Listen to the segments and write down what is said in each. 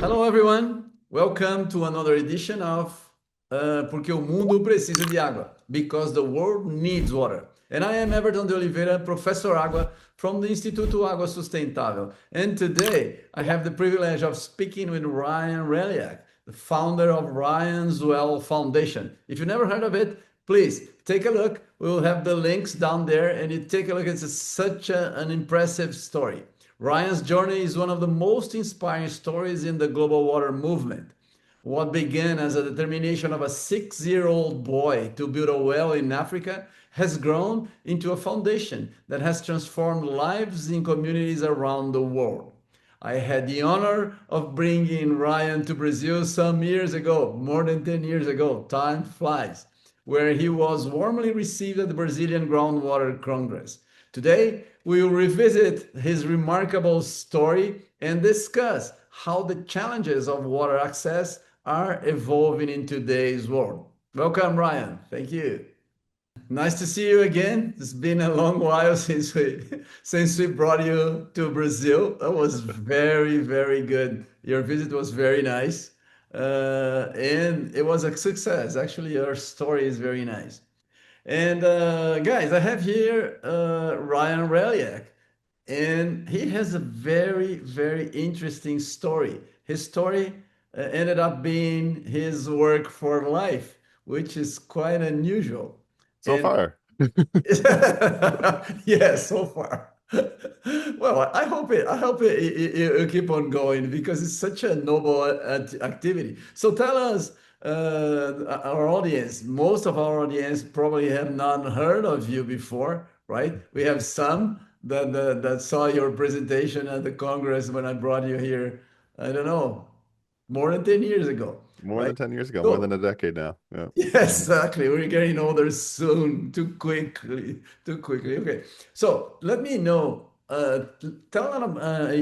Hello, everyone. Welcome to another edition of Porque o Mundo Precisa de Água, because the world needs water. And I am Everton de Oliveira, Professor Água from the Instituto Água Sustentável. And today I have the privilege of speaking with Ryan Reliak, the founder of Ryan's Well Foundation. If you never heard of it, please take a look. We will have the links down there and you take a look. It's an impressive story. Ryan's journey is one of the most inspiring stories in the global water movement. What began as a determination of a 6-year-old boy to build a well in Africa has grown into a foundation that has transformed lives in communities around the world. I had the honor of bringing Ryan to Brazil some years ago, more than 10 years ago. Time flies, where he was warmly received at the Brazilian Groundwater Congress. Today, we will revisit his remarkable story and discuss how the challenges of water access are evolving in today's world. Welcome, Ryan. Thank you. Nice to see you again. It's been a long while since we brought you to Brazil. That was very good. Your visit was very nice, and it was a success. Actually, your story is very nice. And guys, I have here Ryan Reliak, and he has a very interesting story. His story ended up being his work for life, which is quite unusual. So And far. yes, so far. Well, I hope it keep on going because it's such a noble activity. So tell us, our audience, most of our audience probably have not heard of you before, right? We have some that saw your presentation at the Congress when I brought you here, I don't know, more than 10 years ago, More right? than 10 years ago, more than So a decade now. Yeah. yes, exactly. We're getting older soon, too quickly, too quickly. Okay, so let me know. Tell them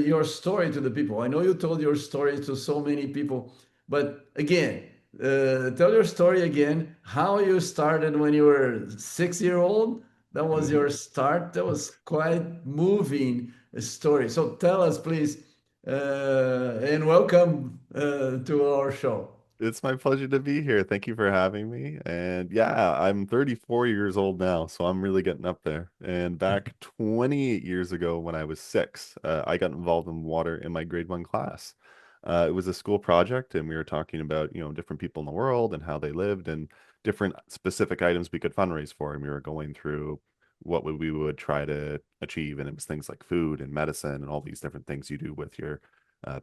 your story to the people. I know you told your story to so many people, but again, tell your story again. How you started when you were 6 year old. That was hmm your start. That was quite moving story. So tell us, please, and welcome to our show. It's my pleasure to be here. Thank you for having me. And yeah, I'm 34 years old now, so I'm really getting up there. And back 28 years ago when I was six, I got involved in water in my grade one class. It was a school project, and we were talking about, different people in the world and how they lived and different specific items we could fundraise for. And we were going through we would try to achieve. And it was things like food and medicine and all these different things you do with your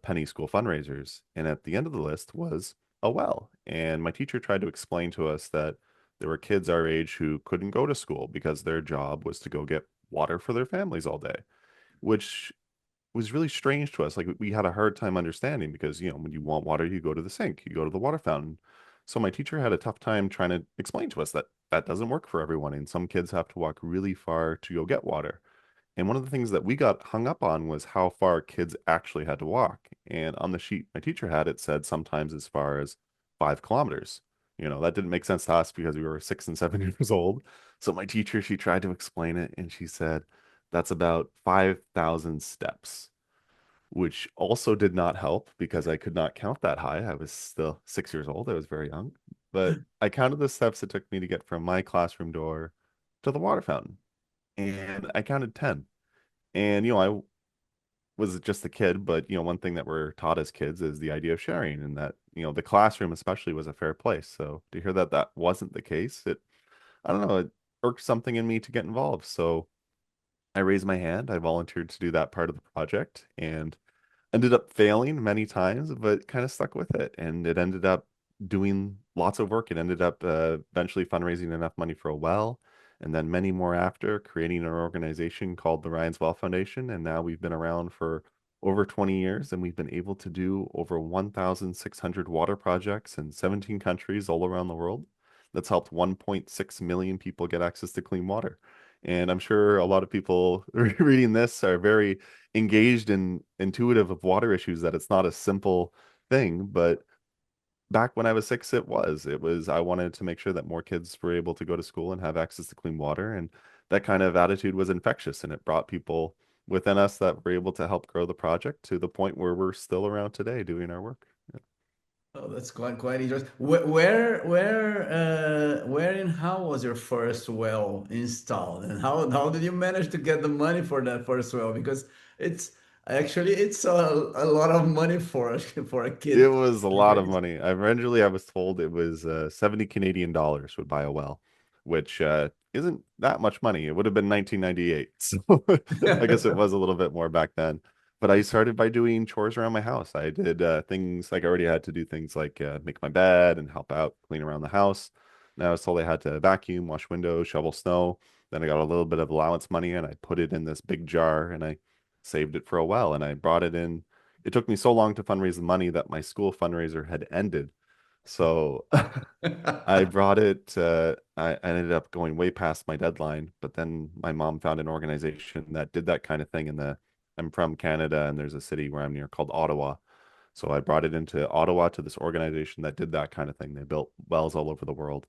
penny school fundraisers. And at the end of the list was a well. And my teacher tried to explain to us that there were kids our age who couldn't go to school because their job was to go get water for their families all day, which was really strange to us. Like we had a hard time understanding because, when you want water, you go to the sink, you go to the water fountain. So my teacher had a tough time trying to explain to us that that doesn't work for everyone. And some kids have to walk really far to go get water. And one of the things that we got hung up on was how far kids actually had to walk. And on the sheet my teacher had, it said sometimes as far as 5 kilometers. That didn't make sense to us because we were 6 and 7 years old. So my teacher, she tried to explain it and she said, that's about 5,000 steps, which also did not help because I could not count that high. I was still 6 years old. I was very young. But I counted the steps it took me to get from my classroom door to the water fountain. And I counted 10. And, I was just a kid, but, one thing that we're taught as kids is the idea of sharing and that, the classroom especially was a fair place. So to hear that that wasn't the case, I don't know, it irked something in me to get involved. So I raised my hand. I volunteered to do that part of the project and ended up failing many times, but kind of stuck with it. And it ended up doing lots of work. It ended up eventually fundraising enough money for a well, and then many more after, creating an organization called the Ryan's Well Foundation. And now we've been around for over 20 years, and we've been able to do over 1,600 water projects in 17 countries all around the world. That's helped 1.6 million people get access to clean water. And I'm sure a lot of people reading this are very engaged and intuitive of water issues, that it's not a simple thing. But back when I was six, I wanted to make sure that more kids were able to go to school and have access to clean water. And that kind of attitude was infectious, and it brought people within us that were able to help grow the project to the point where we're still around today doing our work. Oh, that's quite interesting. Where and how was your first well installed, and how did you manage to get the money for that first well? Because it's it's a lot of money for for a It kid was a to lot of raise. money. I was told it was 70 Canadian dollars would buy a well, which isn't that much money. It would have been 1998. So I guess it was a little bit more back then. But I started by doing chores around my house. I did things like I already had to do things like make my bed and help out clean around the house. Now I was told I had to vacuum, wash windows, shovel snow. Then I got a little bit of allowance money and I put it in this big jar and I saved it for a well and I brought it in. It took me so long to fundraise the money that my school fundraiser had ended. So I brought it, I ended up going way past my deadline, but then my mom found an organization that did that kind of thing I'm from Canada and there's a city where I'm near called Ottawa. So I brought it into Ottawa to this organization that did that kind of thing. They built wells all over the world.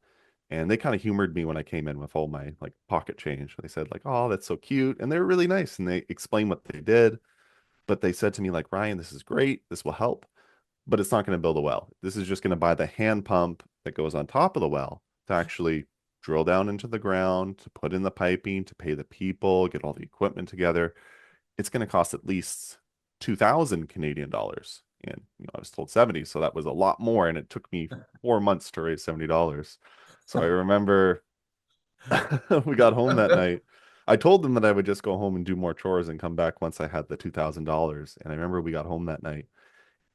And they kind of humored me when I came in with all my like pocket change. They said like, "Oh, that's so cute." And they were really nice and they explained what they did. But they said to me, like, Ryan, this is great. This will help, but it's not going to build a well. This is just going to buy the hand pump that goes on top of the well to actually drill down into the ground, to put in the piping, to pay the people, get all the equipment together. It's going to cost at least 2,000 Canadian dollars. And I was told 70, so that was a lot more. And it took me 4 months to raise $70. So I remember we got home that night. I told them that I would just go home and do more chores and come back once I had the $2,000. And I remember we got home that night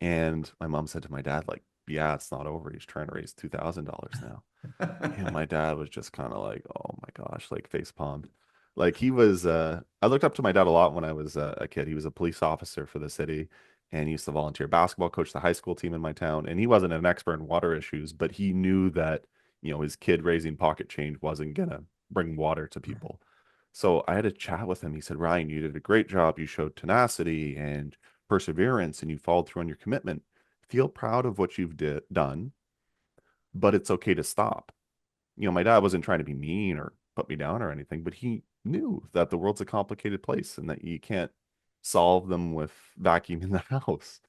and my mom said to my dad, like, yeah, it's not over. He's trying to raise $2,000 now. And my dad was just kind of like, oh my gosh, like face palmed. Like he was, I looked up to my dad a lot when I was a kid. He was a police officer for the city and he used to volunteer basketball, coach the high school team in my town. And he wasn't an expert in water issues, but he knew that, his kid raising pocket change wasn't gonna bring water to people. So I had a chat with him. He said, Ryan, you did a great job. You showed tenacity and perseverance and you followed through on your commitment. Feel proud of what you've done, but it's okay to stop. My dad wasn't trying to be mean or put me down or anything, but he knew that the world's a complicated place and that you can't solve them with vacuuming the house.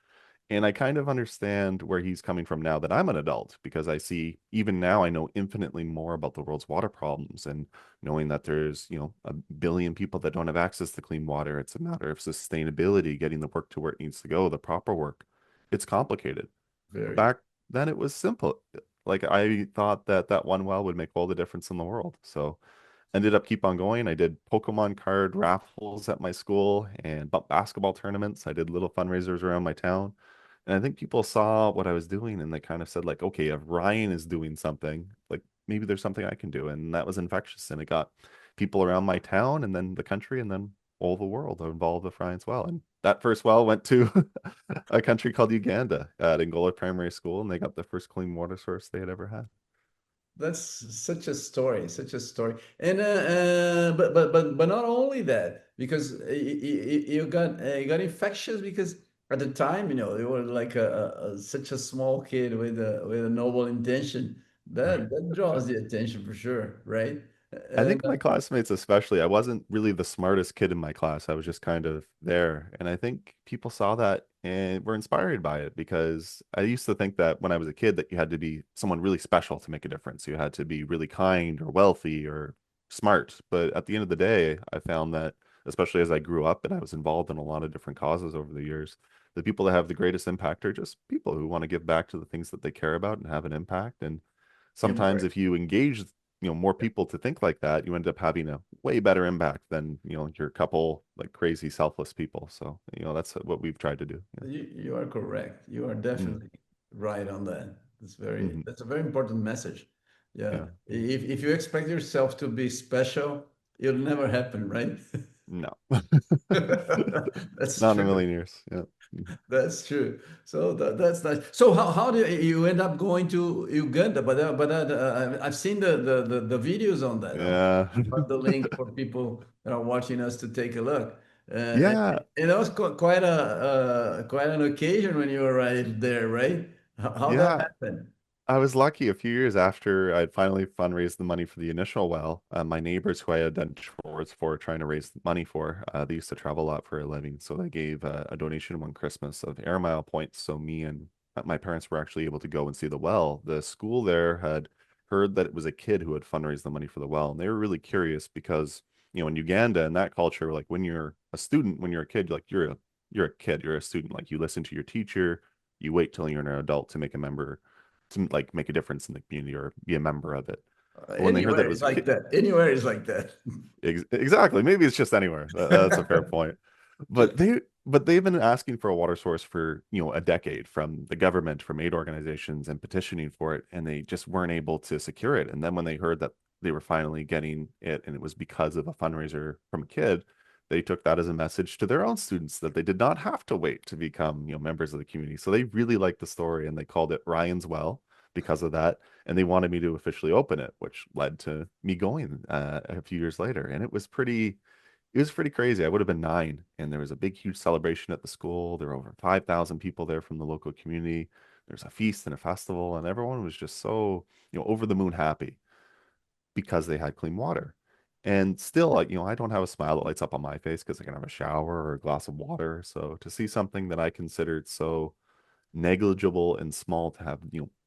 And I kind of understand where he's coming from now that I'm an adult because I see even now I know infinitely more about the world's water problems and knowing that there's, 1 billion people that don't have access to clean water. It's a matter of sustainability, getting the work to where it needs to go, the proper work. It's complicated. But Very. back then it was simple. Like I thought that that one well would make all the difference in the world. So ended up keep on going. I did Pokemon card raffles at my school and basketball tournaments. I did little fundraisers around my town. And I think people saw what I was doing and they kind of said like, okay, if Ryan is doing something, like maybe there's something I can do. And that was infectious. And it got people around my town and then the country and then all the world involved with Ryan's Well. And that first well went to a country called Uganda at Angola Primary School, and they got the first clean water source they had ever had. That's such a story, such a story. And but not only that, because you got infectious because at the time, you were like such a small kid with a noble intention. That draws the attention for sure, right? I Uh, think my classmates, especially, I wasn't really the smartest kid in my class. I was just kind of there. And I think people saw that and were inspired by it because I used to think that when I was a kid that you had to be someone really special to make a difference. You had to be really kind or wealthy or smart. But at the end of the day, I found that, especially as I grew up and I was involved in a lot of different causes over the years, the people that have the greatest impact are just people who want to give back to the things that they care about and have an impact. And sometimes Teamwork. if you engage more people to think like that, you end up having a way better impact than your couple like crazy selfless people. So that's what we've tried to do. Yeah. You are correct. You are Mm. definitely right on that. Hmm. That's a very important message. Yeah. Yeah. If you expect yourself to be special, it'll never happen, right? No. That's Not in a true. million years. Yeah. Mhm. That's true. So that's nice. So how do you end up going to Uganda? I've seen the videos on that. Yeah. I'll put the link for people that are watching us to take a look. Yeah. And that was quite an occasion when you arrived there, right? How that Yeah. happened? I was lucky a few years after I'd finally fundraised the money for the initial well. My neighbors who I had done chores for, trying to raise money for, they used to travel a lot for a living. So they gave a donation one Christmas of Air Mile points. So me and my parents were actually able to go and see the well, the school there had heard that it was a kid who had fundraised the money for the well, and they were really curious because in Uganda in that culture, like when you're a student, when you're a kid, like you're a kid, you're a student, like you listen to your teacher, you wait till you're an adult to make a member, to like make a difference in the community or be a member of it. But when they heard that Anywhere it is was a like kid, that. Anywhere is like that. exactly. Maybe it's just anywhere. That's a fair point. But they've been asking for a water source for, a decade from the government, from aid organizations and petitioning for it, and they just weren't able to secure it. And then when they heard that they were finally getting it and it was because of a fundraiser from a kid, they took that as a message to their own students that they did not have to wait to become, members of the community. So they really liked the story and they called it Ryan's Well because of that, and they wanted me to officially open it, which led to me going a few years later. And it was pretty crazy. I would have been 9, and there was a big, huge celebration at the school. There were over 5,000 people there from the local community. There's a feast and a festival, and everyone was just so, over the moon happy because they had clean water. And still, like, I don't have a smile that lights up on my face because I can have a shower or a glass of water. So to see something that I considered so negligible and small to have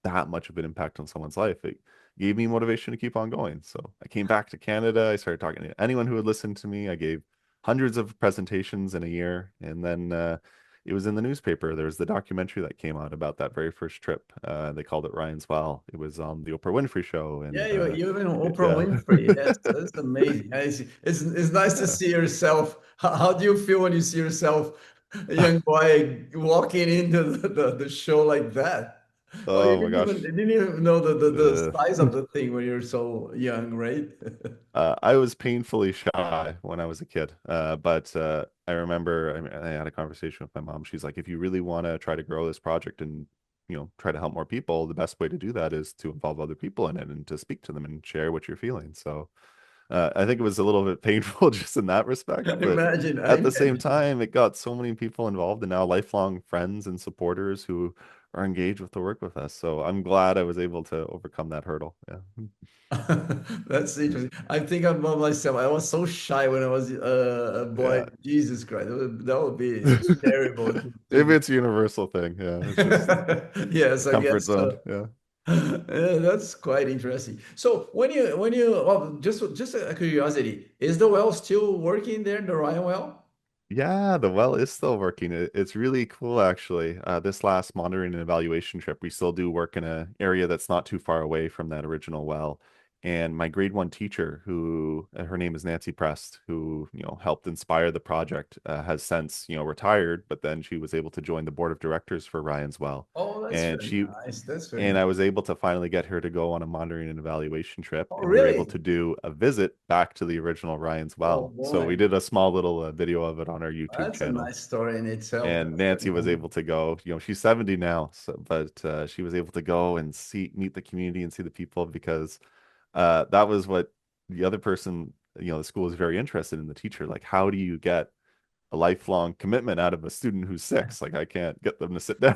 that much of an impact on someone's life, it gave me motivation to keep on going. So I came back to Canada. I started talking to anyone who would listen to me. I gave hundreds of presentations in a year, and then it was in the newspaper. There was the documentary that came out about that very first trip. They called it Ryan's Well. It was on the Oprah Winfrey show, Yeah, and you even Oprah yeah. Winfrey. Yes, that's amazing. I see. It's nice to Yeah. see yourself. How do you feel when you see yourself, a young boy, walking into the show like that? Oh, Oh my gosh. you didn't even know the Uh, size of the thing when you're so young, right? I was painfully shy when I was a kid, but I remember I had a conversation with my mom. She's like, if you really want to try to grow this project and try to help more people, the best way to do that is to involve other people in it and to speak to them and share what you're feeling. So I think it was a little bit painful just in that respect, but I at the same imagine. time, it got so many people involved and now lifelong friends and supporters who are engaged with the work with us. So I'm glad I was able to overcome that hurdle. Yeah. That's interesting. I think about myself. I was so shy when I was a boy. Yeah. Jesus Christ, that would be terrible Maybe to. it's a universal thing. Yeah. It's just Yes, I comfort guess zone. so. Yeah. Yeah, that's quite interesting. So when you well, just a curiosity, is the well still working there, the Ryan well? Yeah, the well is still working. It's really cool, actually. This last monitoring and evaluation trip, we still do work in an area that's not too far away from that original well. And my grade 1 teacher, who her name is Nancy Prest, who helped inspire the project, has since retired. But then she was able to join the board of directors for Ryan's Well, Oh, that's and very she nice. That's very and nice. I was able to finally get her to go on a monitoring and evaluation trip, Oh, and we were able really? to do a visit back to the original Ryan's Oh Well. So we boy, did a small little video of it on our YouTube that's a channel, nice story in itself. and That's very Nancy was nice. able to go. She's 70 now, so but she was able to go and meet the community and see the people because that was what the other person, the school was very interested in the teacher. Like, how do you get a lifelong commitment out of a student who's 6? Like, I can't get them to sit down.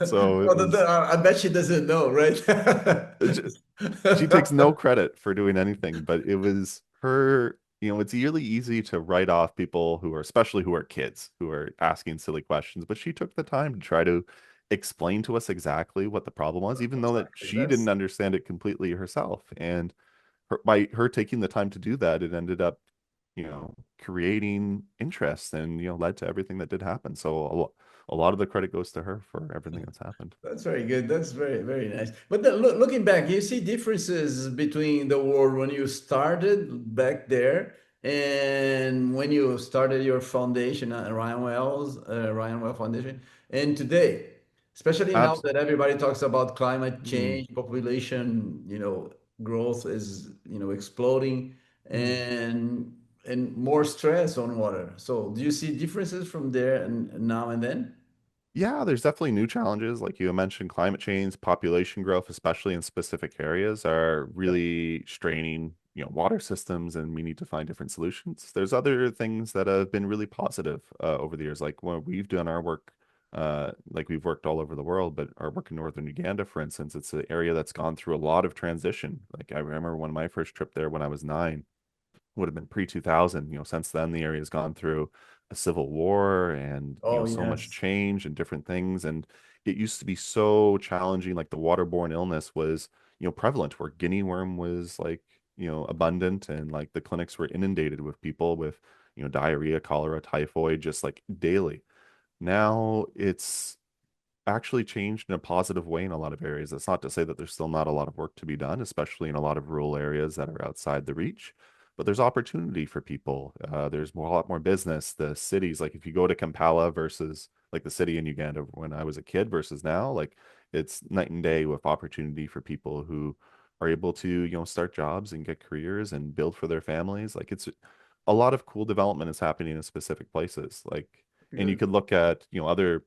So it Oh, was. I bet she doesn't know, right? She takes no credit for doing anything, but it was her. It's really easy to write off people who are, especially who are kids, who are asking silly questions, but she took the time to try to explain to us exactly what the problem was, even though that Exactly. she didn't understand it completely herself. And by her taking the time to do that, it ended up, creating interest and, led to everything that did happen. So a lot of the credit goes to her for everything that's happened. That's very good. That's very, very nice. But then looking back, you see differences between the world when you started back there and when you started your foundation, Ryan Well Foundation, and today, especially now Abs- that everybody talks about climate mm, change, population, growth is, exploding mm. and more stress on water. So do you see differences from there and now and then? Yeah, there's definitely new challenges. Like you mentioned, climate change, population growth, especially in specific areas, are really straining, water systems, and we need to find different solutions. There's other things that have been really positive over the years, like when we've done our work, like we've worked all over the world, but our work in northern Uganda, for instance, it's an area that's gone through a lot of transition. Like I remember when my first trip there when I was 9, would have been pre-2000. Since then the area has gone through a civil war and Oh, so much yes. change and different things. And it used to be so challenging. Like the waterborne illness was, prevalent, where guinea worm was like, abundant, and like the clinics were inundated with people with, diarrhea, cholera, typhoid, just like daily. Now it's actually changed in a positive way in a lot of areas. That's not to say that there's still not a lot of work to be done, especially in a lot of rural areas that are outside the reach. But there's opportunity for people. There's a lot more business. The cities, like if you go to Kampala versus like the city in Uganda when I was a kid versus now, like it's night and day with opportunity for people who are able to, start jobs and get careers and build for their families. Like it's a lot of cool development is happening in specific places. Like, and you Good. could look at, other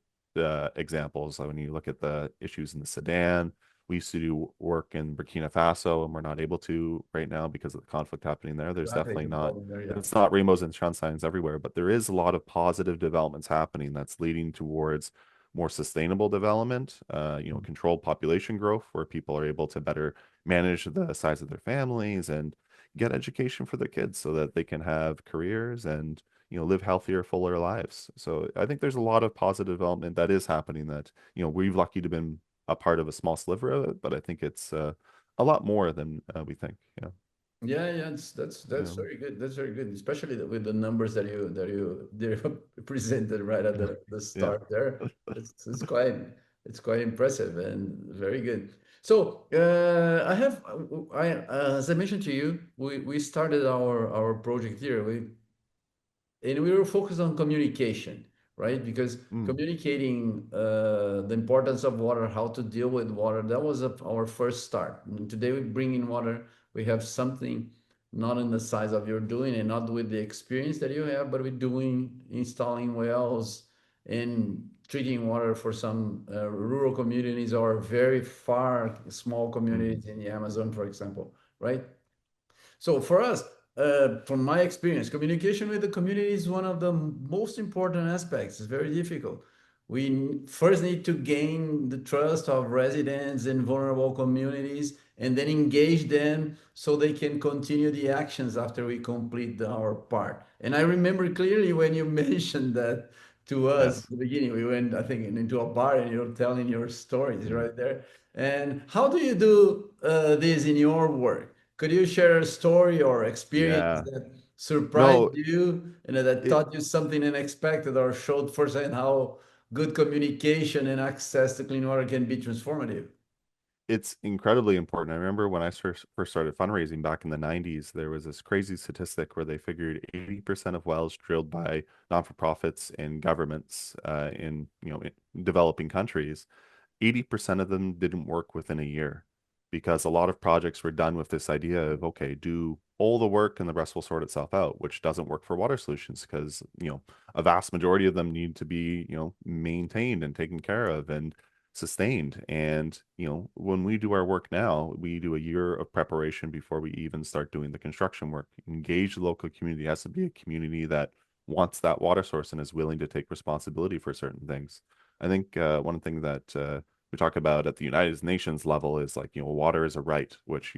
examples. Like when you look at the issues in the Sudan, we used to do work in Burkina Faso, and we're not able to right now because of the conflict happening there. There's Exactly. definitely The not, problem there, yeah. it's not rainbows and sunshines everywhere, but there is a lot of positive developments happening that's leading towards more sustainable development, controlled population growth, where people are able to better manage the size of their families and get education for their kids so that they can have careers and live healthier, fuller lives. So I think there's a lot of positive development that is happening that, we've lucky to been a part of a small sliver of it, but I think it's a lot more than we think. Yeah. Yeah, yeah, that's Yeah. very good. That's very good, especially with the numbers that you presented right at the Yeah. start there. It's quite impressive and very good. So as I mentioned to you, we started our project here. We were focused on communication, right? Because Mm, communicating the importance of water, how to deal with water, that was our first start. And today we bring in water, we have something not in the size of you're doing and not with the experience that you have, but we're doing installing wells and treating water for some rural communities or very far small mm, communities in the Amazon, for example, right? So for us, from my experience, communication with the community is one of the most important aspects. It's very difficult. We first need to gain the trust of residents in vulnerable communities and then engage them so they can continue the actions after we complete our part. And I remember clearly when you mentioned that to us at yes. the beginning, we went, I think, into a bar and you're telling your stories Mm, right there. And how do you do this in your work? Could you share a story or experience yeah. that surprised No, you and that it taught you something unexpected or showed firsthand how good communication and access to clean water can be transformative? it's incredibly important. I remember when I first started fundraising back in the 90s, there was this crazy statistic where they figured 80% of wells drilled by non-for-profits and governments in, in developing countries, 80% of them didn't work within a year because a lot of projects were done with this idea of, okay, do all the work and the rest will sort itself out, which doesn't work for water solutions because, a vast majority of them need to be, maintained and taken care of and sustained. And, when we do our work now, we do a year of preparation before we even start doing the construction work. Engage the local community. It has to be a community that wants that water source and is willing to take responsibility for certain things. I think one thing that we talk about at the United Nations level is like, water is a right, which,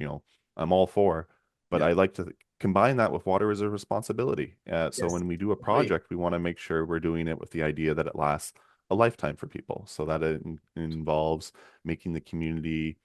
I'm all for, but Yeah. I like to combine that with water as a responsibility. So Yes. when we do a Agree. project, we want to make sure we're doing it with the idea that it lasts a lifetime for people. So that it involves making the community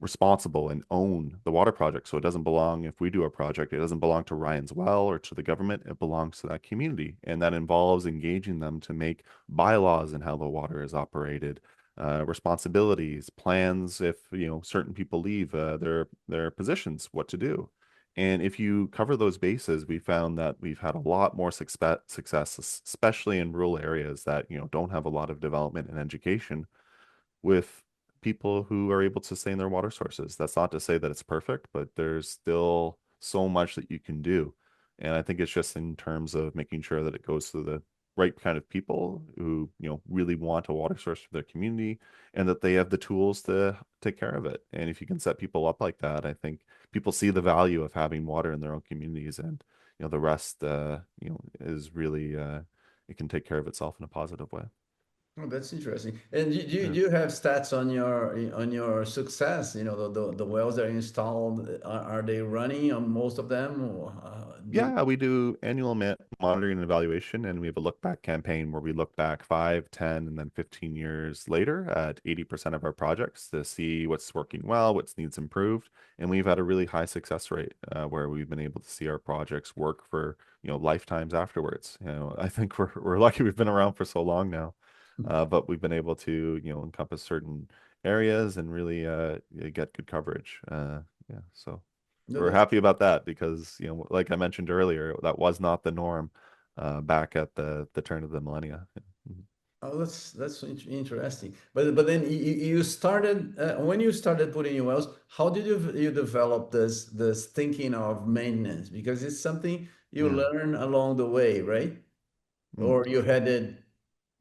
responsible and own the water project. So it doesn't belong, if we do a project, it doesn't belong to Ryan's Well or to the government. It belongs to that community. And that involves engaging them to make bylaws and how the water is operated, responsibilities, plans if certain people leave their positions, what to do. And if you cover those bases, we found that we've had a lot more success, especially in rural areas that don't have a lot of development and education with people who are able to sustain their water sources. That's not to say that it's perfect, but there's still so much that you can do. And I think it's just in terms of making sure that it goes to the right kind of people who, really want a water source for their community and that they have the tools to take care of it. And if you can set people up like that, I think people see the value of having water in their own communities and, the rest, is really, it can take care of itself in a positive way. Oh, that's interesting. And Yeah. do you have stats on your success? You know, the wells that are installed, are they running on most of them? Or, Yeah, we do annual monitoring and evaluation, and we have a look back campaign where we look back 5, 10, and then 15 years later at 80% of our projects to see what's working well, what needs improved. And we've had a really high success rate where we've been able to see our projects work for, lifetimes afterwards. I think we're lucky we've been around for so long now, but we've been able to, encompass certain areas and really get good coverage. Yeah, so no, we're that's happy about that because, like I mentioned earlier, that was not the norm back at the turn of the millennia. Mhm. oh, that's interesting. But then you started when you started putting your wells. How did you develop this thinking of maintenance? Because it's something you Yeah. learn along the way, right? Mm. Or you had it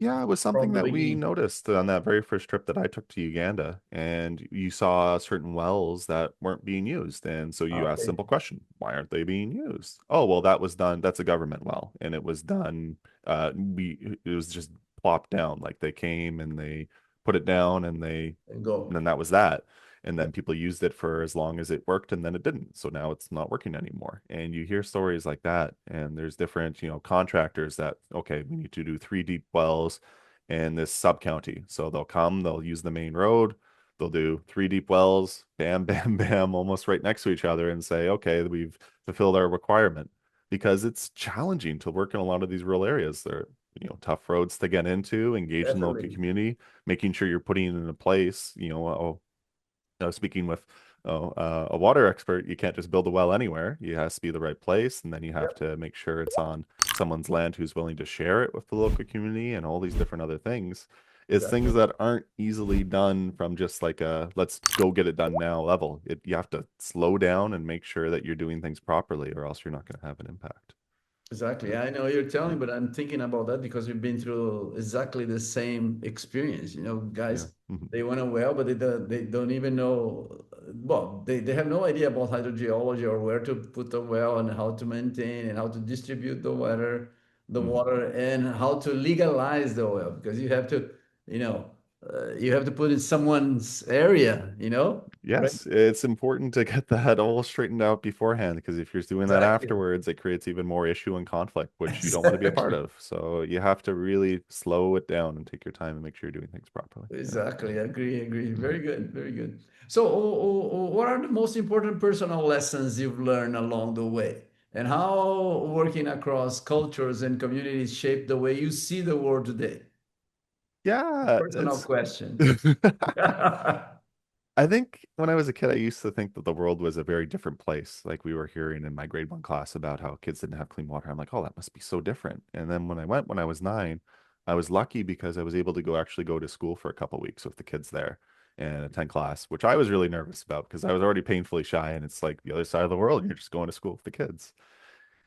Yeah, it was something from the that we beginning. noticed on that very first trip that I took to Uganda. And you saw certain wells that weren't being used. And so you asked a Okay, simple question, why aren't they being used? Oh, well, that was done. That's a government well. And it was done, it was just plopped down. Like they came and they put it down and and go. then that was that. And Yeah, then people used it for as long as it worked and then it didn't. So now it's not working anymore. And you hear stories like that. And there's different, contractors that, okay, we need to do 3 deep wells in this sub county. So they'll come, they'll use the main road, they'll do 3 deep wells, bam, bam, bam, almost right next to each other and say, okay, we've fulfilled our requirement because it's challenging to work in a lot of these rural areas. They're, tough roads to get into, engage in the local definitely. community, making sure you're putting it in a place, speaking with a water expert, you can't just build a well anywhere. It has to be the right place, and then you have Yep, to make sure it's on someone's land who's willing to share it with the local community, and all these different other things. It's things exactly. that aren't easily done from just like a let's go get it done now level. You have to slow down and make sure that you're doing things properly, or else you're not going to have an impact. Exactly. Yeah, I know you're yeah, telling, but I'm thinking about that because we've been through exactly the same experience. You know, yeah. guys, Mhm. they want to well, but they don't even know. Well, they have no idea about hydrogeology or where to put the well and how to maintain and how to distribute the Mhm. water and how to legalize the oil because you have to put it in someone's area, right? Yes, it's important to get that all straightened out beforehand because if you're doing that Exactly. afterwards, it creates even more issue and conflict, which you don't want to be a part Exactly. of. So you have to really slow it down and take your time and make sure you're doing things properly. Yeah. Exactly. Agree. Mhm. Very good. Very good. So, what are the most important personal lessons you've learned along the way? And how working across cultures and communities shape the way you see the world today? Yeah, Personal it's question. I think when I was a kid, I used to think that the world was a very different place. Like we were hearing in my grade one class about how kids didn't have clean water. I'm like, oh, that must be so different. And then when I went when I was 9, I was lucky because I was able to go to school for a couple weeks with the kids there and attend class, which I was really nervous about because I was already painfully shy and it's like the other side of the world. You're just going to school with the kids.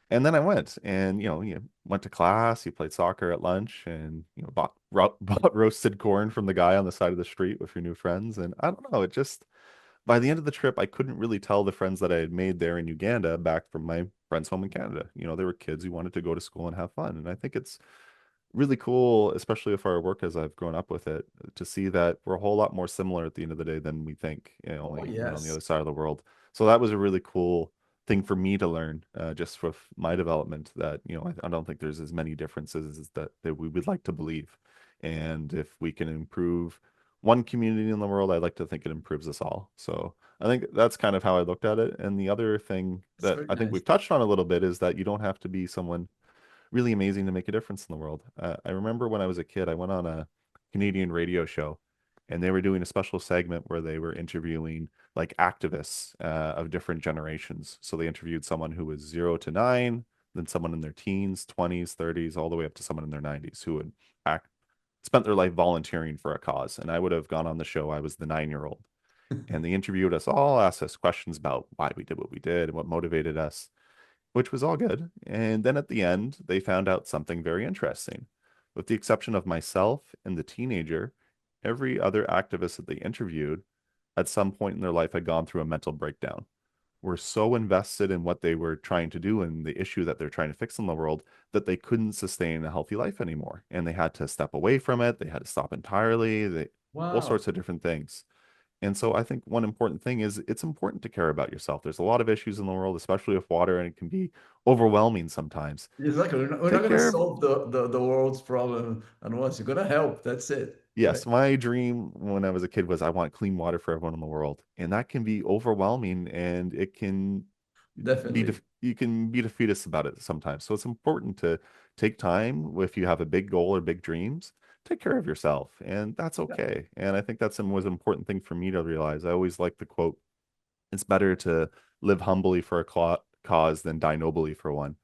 And then I went and, you went to class, you played soccer at lunch and, bought roasted corn from the guy on the side of the street with your new friends. And I don't know, it just, by the end of the trip, I couldn't really tell the friends that I had made there in Uganda back from my friends home in Canada. They were kids who wanted to go to school and have fun. And I think it's really cool, especially with our work as I've grown up with it, to see that we're a whole lot more similar at the end of the day than we think, Oh, only on the yes. other side of the world. So that was a really cool thing for me to learn, just with my development. That I don't think there's as many differences as that we would like to believe. And if we can improve one community in the world, I'd like to think it improves us all. So I think that's kind of how I looked at it. And the other thing It's that very I think nice. we've touched on a little bit is that you don't have to be someone really amazing to make a difference in the world. I remember when I was a kid, I went on a Canadian radio show and they were doing a special segment where they were interviewing like activists of different generations. So they interviewed someone who was 0 to 9, then someone in their teens, 20s, 30s, all the way up to someone in their 90s who would act, spent their life volunteering for a cause. And I would have gone on the show. I was the 9-year old. And they interviewed us all, asked us questions about why we did what we did and what motivated us, which was all good. And then at the end, they found out something very interesting. With the exception of myself and the teenager, every other activist that they interviewed at some point in their life had gone through a mental breakdown were so invested in what they were trying to do and the issue that they're trying to fix in the world that they couldn't sustain a healthy life anymore. And they had to step away from it. They had to stop entirely. All Wow. sorts of different things. And so I think one important thing is it's important to care about yourself. There's a lot of issues in the world, especially with water, and it can be overwhelming sometimes. Exactly. We're not Take going to care of solve the world's problem at once. You're going to help. That's it. Right. Yes, my dream when I was a kid was I want clean water for everyone in the world. And that can be overwhelming and it can Definitely. you can be defeatist about it sometimes. So it's important to take time if you have a big goal or big dreams, take care of yourself, and that's Yeah. okay. And I think that's the most important thing for me to realize. I always like the quote, it's better to live humbly for a cause than die nobly for one.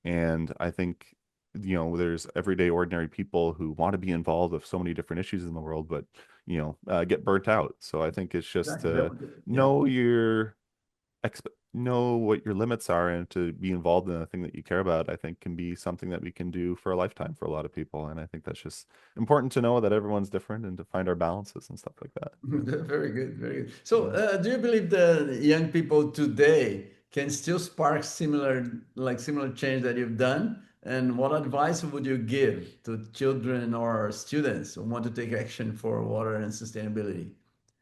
And I think, there's everyday ordinary people who want to be involved with so many different issues in the world, but, get burnt out. So I think it's just Exactly. to Yeah. know your know what your limits are and to be involved in a thing that you care about, I think can be something that we can do for a lifetime for a lot of people. And I think that's just important to know that everyone's different and to find our balances and stuff like that. Very good. Very good. So, Yeah. do you believe the young people today can still spark similar change that you've done? And what advice would you give to children or students who want to take action for water and sustainability?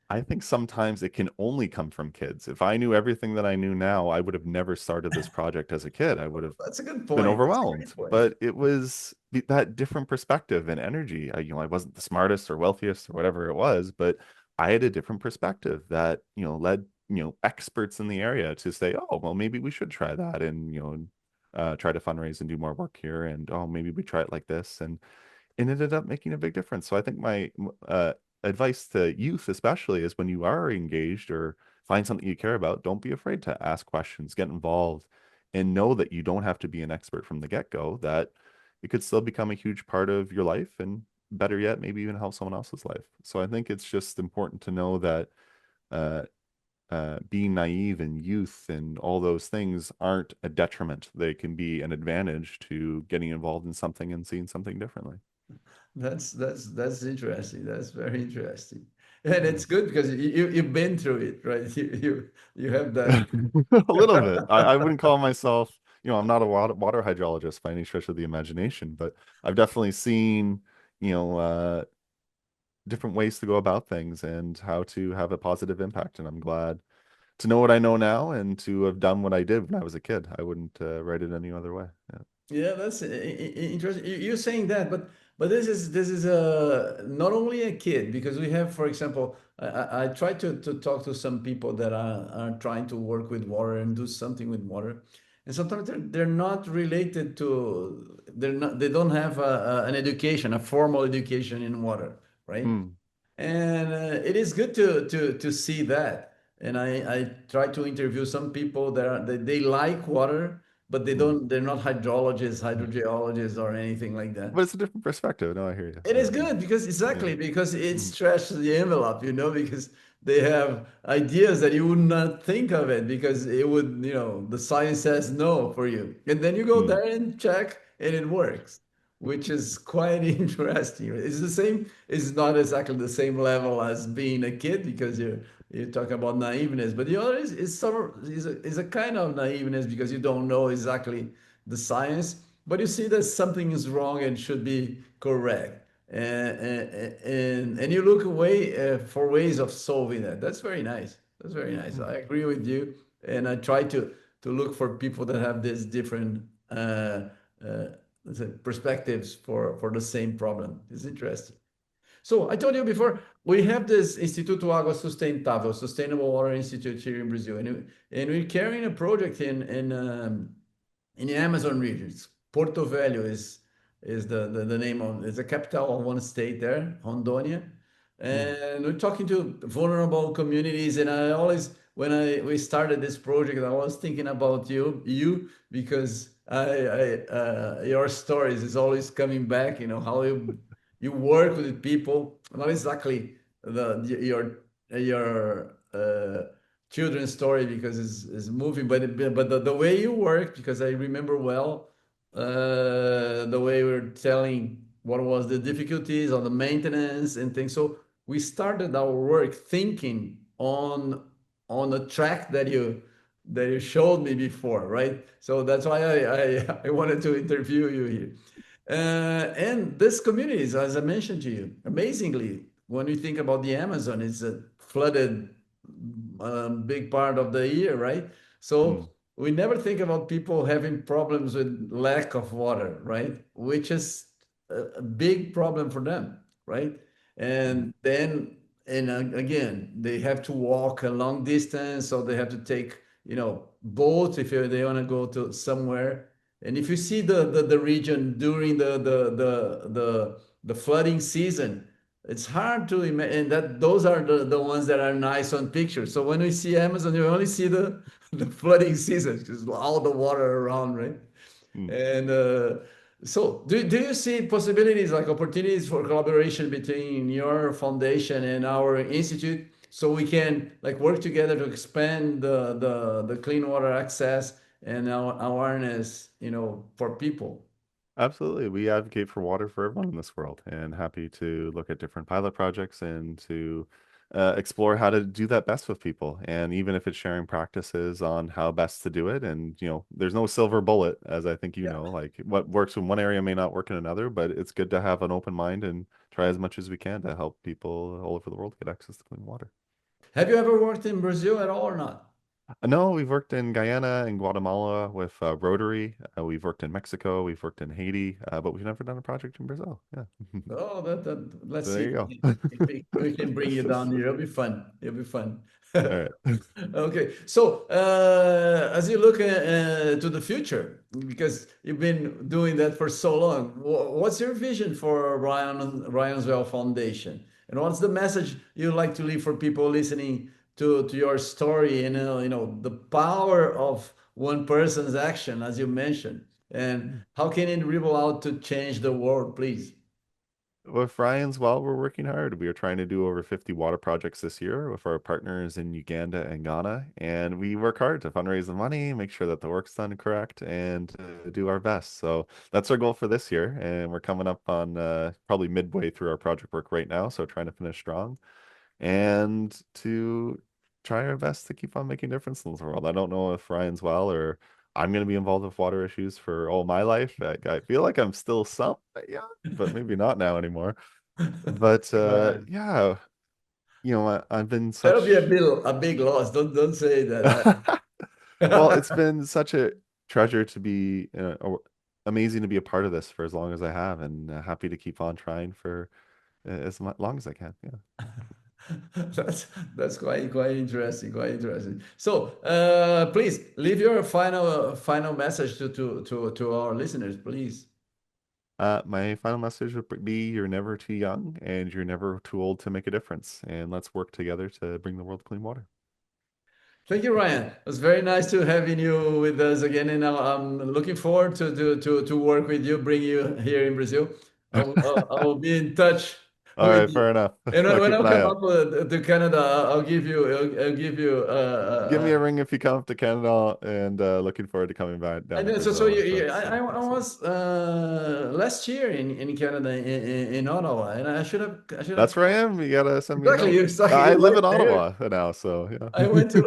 I think sometimes it can only come from kids. If I knew everything that I knew now, I would have never started this project as a kid. I would have That's a good been point. That's a overwhelmed. great point. But it was that different perspective and energy. I wasn't the smartest or wealthiest or whatever it was, but I had a different perspective that, led, experts in the area to say, oh, well, maybe we should try that and, try to fundraise and do more work here. And, oh, maybe we try it like this. And it ended up making a big difference. So I think my advice to youth, especially, is when you are engaged or find something you care about, don't be afraid to ask questions, get involved, and know that you don't have to be an expert from the get-go, that it could still become a huge part of your life and better yet, maybe even help someone else's life. So I think it's just important to know that uh, being naive and youth and all those things aren't a detriment. They can be an advantage to getting involved in something and seeing something differently. That's interesting. That's very interesting. And Yeah. it's good because you've been through it, right? You have that. A little bit. I wouldn't call myself, I'm not a water hydrologist by any stretch of the imagination, but I've definitely seen, you know, uh, different ways to go about things and how to have a positive impact. And I'm glad to know what I know now and to have done what I did when I was a kid. I wouldn't write it any other way. Yeah. Yeah, that's interesting. You're saying that, but this is not only a kid because we have, for example, I try to talk to some people that are trying to work with water and do something with water, and sometimes they're not related to they don't have an education, a formal education in water, right? Mm, And it is good to see that. And I try to interview some people that they like water, but mm. they're not hydrologists, hydrogeologists, or anything like that. But it's a different perspective. No, I hear you. It Yeah. is good because Yeah. exactly because it Mm, stretches the envelope, because they have ideas that you would not think of it because it would, the science says no for you. And then you go mm, there and check and it works, which is quite interesting. It's the same, it's not exactly the same level as being a kid because you talk about naiveness, but the other is a kind of naiveness because you don't know exactly the science, but you see that something is wrong and should be correct and you look away for ways of solving that. That's very nice. That's very nice. mm, I agree with you, and I try to look for people that have these different uh, let's say perspectives for the same problem. It's interesting. So I told you before, we have this Instituto Água Sustentável, Sustainable Water Institute here in Brazil, and we're carrying a project in the Amazon regions. Porto Velho is the name of it's the capital of one state there, Rondônia. mm. And we're talking to vulnerable communities. And I always, when we started this project, I was thinking about you because your stories is always coming back. How you work with people, not exactly your children's story because it's moving, but the way you work, because I remember well the way we were telling what was the difficulties on the maintenance and things. So we started our work thinking on a track that that you showed me before, right? So that's why I wanted to interview you here. And this communities, as I mentioned to you, amazingly, when you think about the Amazon, it's a flooded big part of the year, right? Mm, So we never think about people having problems with lack of water, right? Which is a big problem for them, right? mm. And then, and again, they have to walk a long distance, so they have to take, boat if they want to go to somewhere. And if you see the region during the flooding season, it's hard to imagine that those are the ones that are nice on pictures. So when we see Amazon, you only see the flooding season because all the water around, right? Mm. And so do you see possibilities like opportunities for collaboration between your foundation and our institute so we can like work together to expand the clean water access and our awareness, for people? Absolutely. We advocate for water for everyone in this world and happy to look at different pilot projects and to explore how to do that best with people. And even if it's sharing practices on how best to do it. And, there's no silver bullet, as I think Yeah. like what works in one area may not work in another, but it's good to have an open mind and try as much as we can to help people all over the world get access to clean water. Have you ever worked in Brazil at all or not? No, we've worked in Guyana and Guatemala with Rotary. We've worked in Mexico. We've worked in Haiti, but we've never done a project in Brazil. Yeah. Oh, let's So there see you go. if we can bring you down here. It'll be fun. It'll be fun. All right. Okay, so as you look to the future, because you've been doing that for so long, what's your vision for Ryan's Well Foundation, and what's the message you'd like to leave for people listening to your story? And the power of one person's action, as you mentioned, and how can it ripple out to change the world, please? With Ryan's Well, we're working hard. We are trying to do over 50 water projects this year with our partners in Uganda and Ghana. And we work hard to fundraise the money, make sure that the work's done correct, and do our best. So that's our goal for this year. And we're coming up on probably midway through our project work right now. So trying to finish strong and to try our best to keep on making a difference in the world. I don't know if Ryan's Well or I'm going to be involved with water issues for all my life. I feel like I'm still somewhat young, but maybe not now anymore. But Right. yeah, I've been That'll be such a big loss. Don't say that. well, it's been such a treasure to be amazing to be a part of this for as long as I have, and happy to keep on trying for long as I can. Yeah. That's quite interesting. Quite interesting. So, please leave your final message to our listeners, please. My final message would be you're never too young and you're never too old to make a difference. And let's work together to bring the world clean water. Thank you, Ryan. It was very nice to having you with us again, and I'm looking forward to work with you, bring you here in Brazil. I will be in touch All with right, you. fair enough. And I'll when keep I an eye come out. up to Canada, I'll give you. Give me a ring if you come up to Canada and looking forward to coming back I down to know, so Brazil if that's I possible. was last year in Canada in Ottawa, and I should have That's where I am. You gotta send me a exactly note. exactly I you live were in there. Ottawa now, so I went to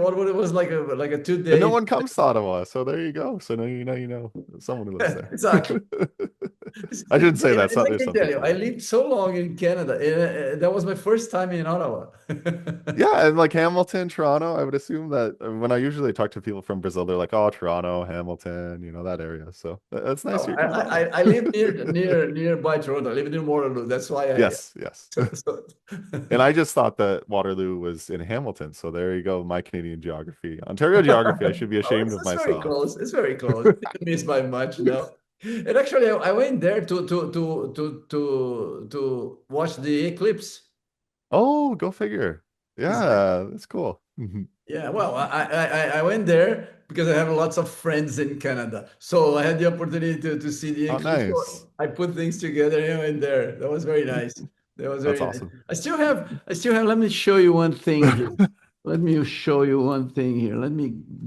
Ottawa. It was like a two And no days. one comes to Ottawa, so there you go. So now you know someone who lives there. Exactly. I shouldn't say And that. I There's can some tell you, people I there. lived so long in Canada. That was my first time in Ottawa. Yeah, and like Hamilton, Toronto, I would assume that when I usually talk to people from Brazil, they're like, "Oh, Toronto, Hamilton, that area." So that's nice Oh, you're I, coming to I, Ottawa. I live nearby Toronto. I live near Waterloo. That's why I. Yes, yes. So, And I just thought that Waterloo was in Hamilton. So there you go, my Canadian geography. Ontario geography, I should be oh, ashamed it's, of it's very myself. close. It's very close. I didn't miss by much, no. And actually, I went there to watch the eclipse. Oh, go figure. Exactly. Yeah, that's cool. Yeah, well, I went there because I have lots of friends in Canada. So I had the opportunity to see the Oh, eclipse. nice. So I put things together and I went there. That was very nice. That was That's very nice. awesome. Let me show you one thing here. Let me show you one thing here.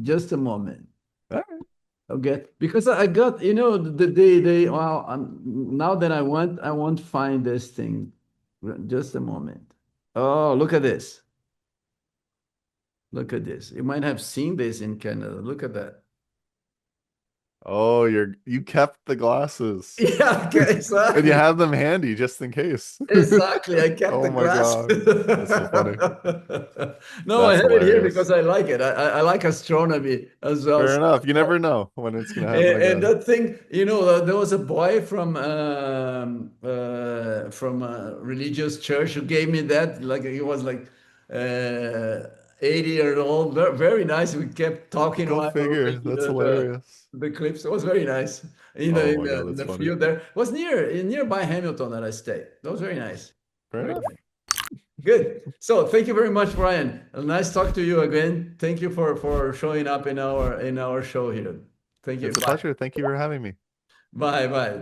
Just a moment. All right. Okay. Because I got, well, now that I want to find this thing. Just a moment. Oh, look at this. Look at this. You might have seen this in Canada. Look at that. Oh, you kept the glasses. Yeah, okay, And you exactly. have them handy just in case. Exactly. I kept Oh the my glass. God. That's so funny. No, I That's have it here hilarious. because I like it. I like astronomy as well. Fair So, enough. You never know when it's gonna happen and again. that thing, there was a boy from a religious church who gave me that. Like he was like 80 years old. Very nice. We kept talking Go while we were figure. making That's hilarious. the clips. It was very nice. Oh my God, In that's the funny. field there. It was nearby Hamilton that I stayed. That was very nice. Fair Very enough. nice. Good. So thank you very much, Brian. Nice talk to you again. Thank you for showing up in our show here. Thank you. It's a Bye. pleasure. Thank you for having me. Bye. Bye.